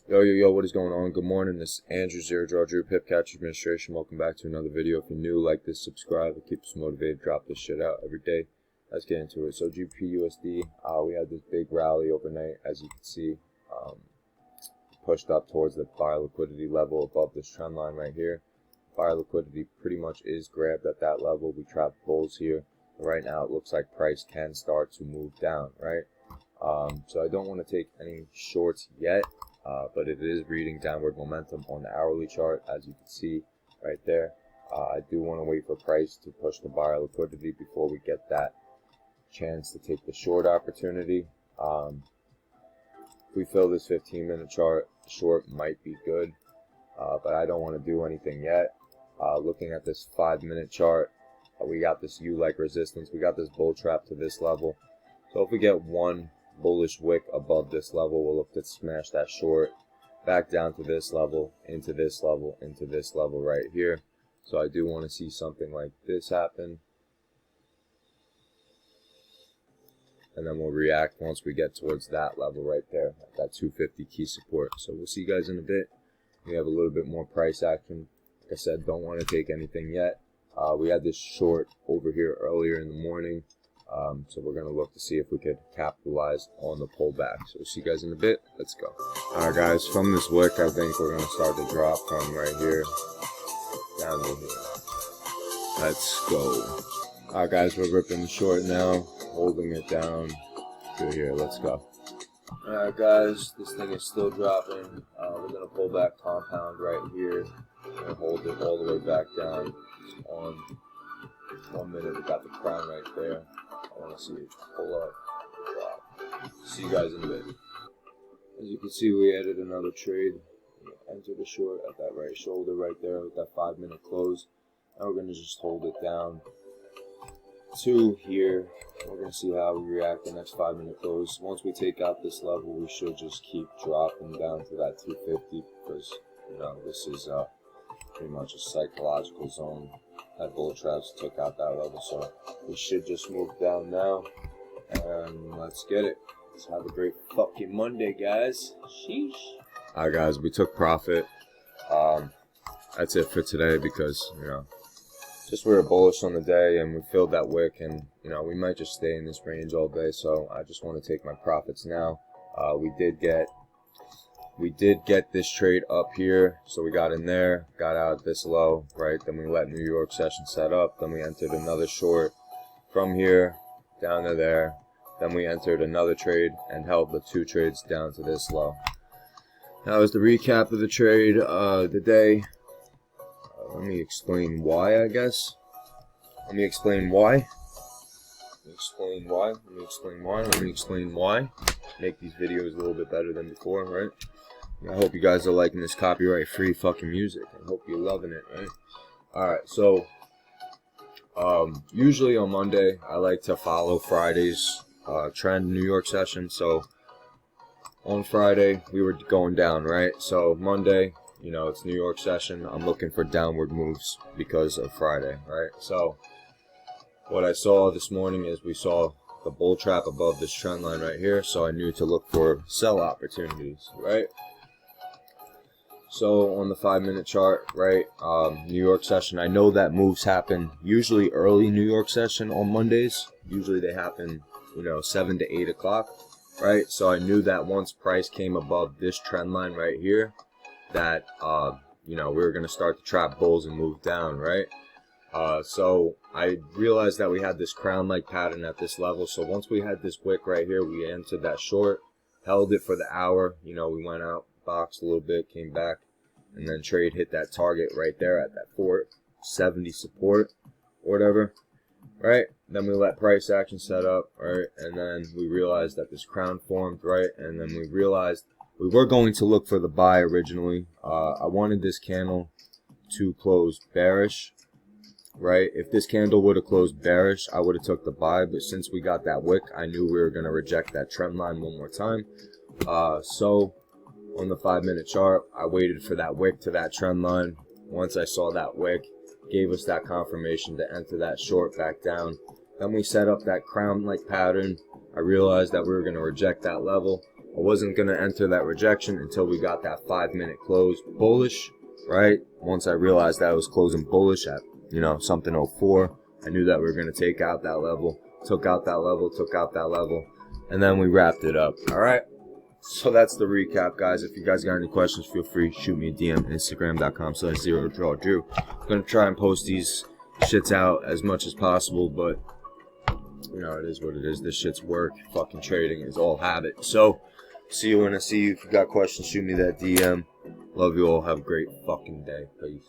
Yo, what is going on? Good morning. This is Andrew, ZERODRAWDREW, Pip Catcher Administration. Welcome back to another video. If you're new, like this, subscribe. It keeps us motivated. Drop this shit out every day. Let's get into it. So GBP/USD, we had this big rally overnight, as you can see. Pushed up towards the buyer liquidity level above this trend line right here. Buyer liquidity pretty much is grabbed at that level. We trapped bulls here. Right now, it looks like price can start to move down, right? So I don't want to take any shorts yet. But it is reading downward momentum on the hourly chart, as you can see right there. I do want to wait for price to push the buyer liquidity before we get that chance to take the short opportunity. If we fill this 15-minute chart, the short might be good, but I don't want to do anything yet. Looking at this 5-minute chart, we got this U-like resistance. We got this bull trap to this level. So if we get one bullish wick above this level, we'll look to smash that short back down to this level, into this level, into this level right here. So I do want to see something like this happen, and then we'll react once we get towards that level right there, that 250 key support. So we'll see you guys in a bit. We have a little bit more price action. Like I said, don't want to take anything yet. We had this short over here earlier in the morning. So we're going to look to see if we could capitalize on the pullback. So we'll see you guys in a bit. Let's go. Alright guys, from this wick, I think we're going to start to drop from right here down to here. Let's go. Alright guys, we're ripping the short now, holding it down to here. Let's go. Alright guys, this thing is still dropping. We're going to pull back compound right here and hold it all the way back down on 1 minute. We got the crown right there. I want to see it pull up, drop. See you guys in a bit. As you can see, we added another trade. Entered the short at that right shoulder right there with that 5-minute close. Now we're going to just hold it down to here. We're going to see how we react the next 5-minute close. Once we take out this level, we should just keep dropping down to that 250 because, you know, this is pretty much a psychological zone. That bull traps took out that level, so we should just move down now, and let's get it. Let's have a great fucking Monday, guys. Sheesh. Alright guys, we took profit. That's it for today because, you know, just we were bullish on the day and we filled that wick, and, you know, we might just stay in this range all day, so I just want to take my profits now. We did get this trade up here, so we got in there, got out this low, right? Then we let New York session set up. Then we entered another short from here down to there. Then we entered another trade and held the 2 trades down to this low. That was the recap of the trade, the day. Let me explain why, I guess. Let me explain why. Make these videos a little bit better than before, right? I hope you guys are liking this copyright-free fucking music. I hope you're loving it, right? Alright, so usually on Monday, I like to follow Friday's trend New York session. So on Friday, we were going down, right? So Monday, you know, it's New York session. I'm looking for downward moves because of Friday, right? So what I saw this morning is we saw the bull trap above this trend line right here. So I knew to look for sell opportunities, right? So on the 5-minute chart, right, New York session, I know that moves happen usually early New York session on Mondays. Usually they happen, you know, 7 to 8 o'clock, right? So I knew that once price came above this trend line right here, that, you know, we were going to start to trap bulls and move down, right? So I realized that we had this crown-like pattern at this level. So once we had this wick right here, we entered that short, held it for the hour. You know, we went out, boxed a little bit, came back, and then trade hit that target right there at that 470 support or whatever, right? Then we let price action set up, right? And then we realized that this crown formed, right? And then we realized we were going to look for the buy originally. I wanted this candle to close bearish, right? If this candle would have closed bearish, I would have took the buy, but since we got that wick, I knew we were going to reject that trend line one more time. So on the 5-minute chart, I waited for that wick to that trend line. Once I saw that wick, gave us that confirmation to enter that short back down. Then we set up that crown-like pattern. I realized that we were going to reject that level. I wasn't going to enter that rejection until we got that 5-minute close bullish, right? Once I realized that I was closing bullish at, you know, something 04, I knew that we were going to take out that level, took out that level, and then we wrapped it up. All right. So that's the recap, guys. If you guys got any questions, feel free to shoot me a DM, Instagram.com/ZERODRAWDREW. I'm going to try and post these shits out as much as possible, but, you know, it is what it is. This shit's work. Fucking trading is all habit. So, see you when I see you. If you got questions, shoot me that DM. Love you all. Have a great fucking day. Peace.